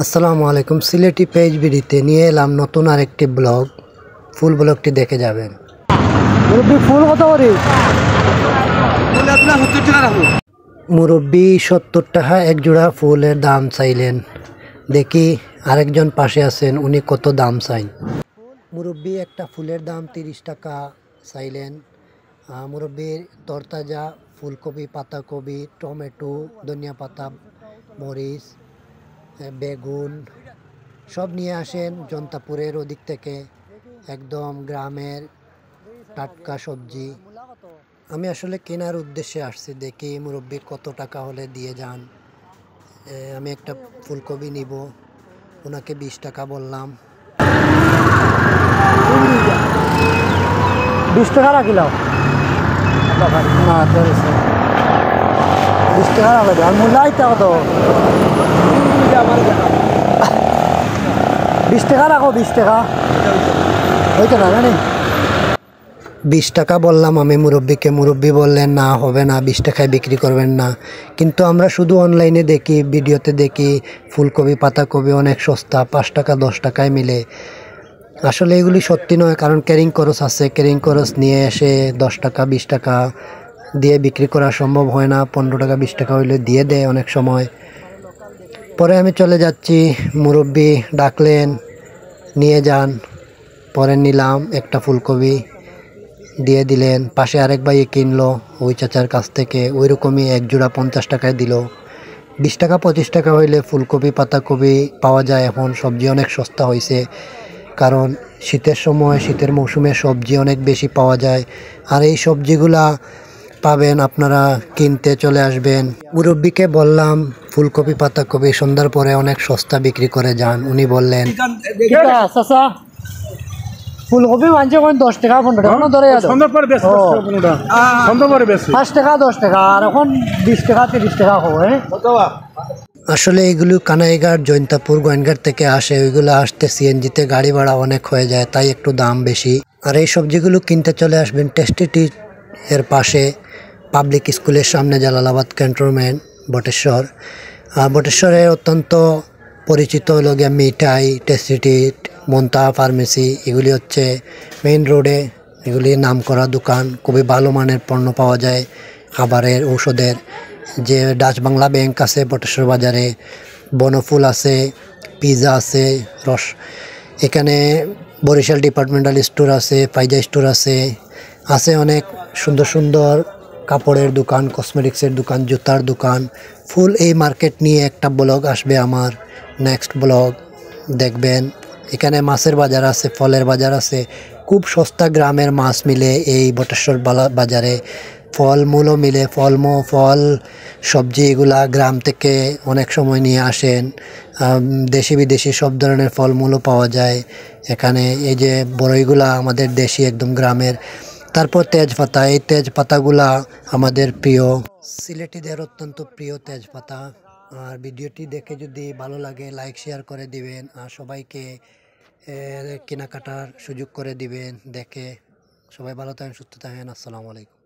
আসসালামু আলাইকুম। সিলেটি পেজ বিডিতে নিয়ে এলাম নতুন আরেকটি ব্লগ। ফুল ব্লগটি দেখে যাবেন। ফুল কত করে? মুরব্বী 70 টাকা এক জোড়া ফুলের দাম চাইলেন। দেখি আরেকজন পাশে আছেন, উনি কত দাম চাইন। মুরব্বী একটা ফুলের দাম 30 টাকা চাইলেন। মুরব্বীর তরতাজা ফুলকপি, পাতাকপি, টমেটো, ধনিয়া পাতা, মরিচ, বেগুন সব নিয়ে আসেন জন্তাপুরের ওদিক থেকে, একদম গ্রামের টাটকা সবজি। আমি আসলে কেনার উদ্দেশ্যে আসছি, দেখি মুরব্বী কত টাকা হলে দিয়ে যান। আমি একটা ফুলকপি নিব, ওনাকে 20 টাকা বললাম। 20 টাকা রাখিলাম না, 20 টাকা রাখলে আর মূল্য আইতে কত? 20 টাকা রাখো, 20 টাকা হইতে না জানি। 20 টাকা বললাম আমি মুরব্বীকে। মুরব্বী বললেন না, হবে না, 20 টাকায় বিক্রি করবেন না। কিন্তু আমরা শুধু অনলাইনে দেখি, ভিডিওতে দেখি ফুলকপি, পাতাকপি অনেক সস্তা, 5 টাকা 10 টাকায় মিলে। আসলে এগুলি সত্যি নয়, কারণ ক্যারিং খরচ আছে। ক্যারিং খরচ নিয়ে এসে 10 টাকা 20 টাকা দিয়ে বিক্রি করা সম্ভব হয় না। 15 টাকা 20 টাকা হইলে দিয়ে দেয় অনেক সময়। পরে আমি চলে যাচ্ছি, মুরব্বী ডাকলেন, নিয়ে যান। পরে নিলাম একটা ফুলকপি, দিয়ে দিলেন। পাশে আরেক ভাই কিনলো ওই চাচার কাছ থেকে, ওই রকমই এক জোড়া 50 টাকায় দিল। 20 টাকা 25 টাকা হইলে ফুলকপি, পাতাকপি পাওয়া যায়। এখন সবজি অনেক সস্তা হয়েছে, কারণ শীতের সময়, শীতের মৌসুমে সবজি অনেক বেশি পাওয়া যায়। আর এই সবজিগুলা পাবেন আপনারা, কিনতে চলে আসবেন। মুরব্বীকে বললাম ফুলকপি, পাতাকপি সন্ধ্যার পরে অনেক সস্তা বিক্রি করে যান। উনি বললেন ফুলকপি মানছে 10 টাকা 15 টাকা ধরে 5 টাকা 10 টাকা, আর এখন 20 টাকা 30 টাকা হয়। আসলে এগুলো কানাইঘাট, জৈন্তাপুর, গোয়েনঘাট থেকে আসে। ওইগুলো আসতে সিএনজিতে গাড়ি ভাড়া অনেক হয়ে যায়, তাই একটু দাম বেশি। আর এই সবজিগুলো কিনতে চলে আসবেন টেস্টি টি এর পাশে, পাবলিক স্কুলের সামনে, জালালাবাদ ক্যান্টনমেন্ট, বটেশ্বর। বটেশ্বরে অত্যন্ত পরিচিত হলো গিয়া মিঠাই, টেস্টি টিট, মন্তা ফার্মেসি, এগুলি হচ্ছে মেইন রোডে। এগুলি নাম করা দোকান, খুবই ভালো মানের পণ্য পাওয়া যায়, খাবারের, ঔষধের। যে ডাচ বাংলা ব্যাংক আছে বটেশ্বর বাজারে, বনফুল আছে, পিৎজা আছে, এখানে বরিশাল ডিপার্টমেন্টাল স্টোর আছে, ফাইজা স্টোর আছে অনেক সুন্দর সুন্দর কাপড়ের দোকান, কসমেটিক্সের দোকান, জুতার দোকান, ফুল। এই মার্কেট নিয়ে একটা ব্লগ আসবে আমার, নেক্সট ব্লগ দেখবেন। এখানে মাছের বাজার আছে, ফলের বাজার আছে, খুব সস্তা গ্রামের মাছ মিলে এই বটেশ্বর বাজারে। ফলমূলও মিলে, ফল সবজি এগুলা গ্রাম থেকে অনেক সময় নিয়ে আসেন। দেশি বিদেশি সব ধরনের ফলমূলও পাওয়া যায় এখানে। এই যে বড়ইগুলা আমাদের দেশি, একদম গ্রামের। তারপর তেজপাতা, এই তেজপাতাগুলা আমাদের প্রিয়, সিলেটিদের অত্যন্ত প্রিয় তেজপাতা। আর ভিডিওটি দেখে যদি ভালো লাগে লাইক শেয়ার করে দিবেন, আর সবাইকে কেনাকাটার সুযোগ করে দিবেন। দেখে সবাই ভালো থাকেন, সুস্থ থাকেন। আসসালামু আলাইকুম।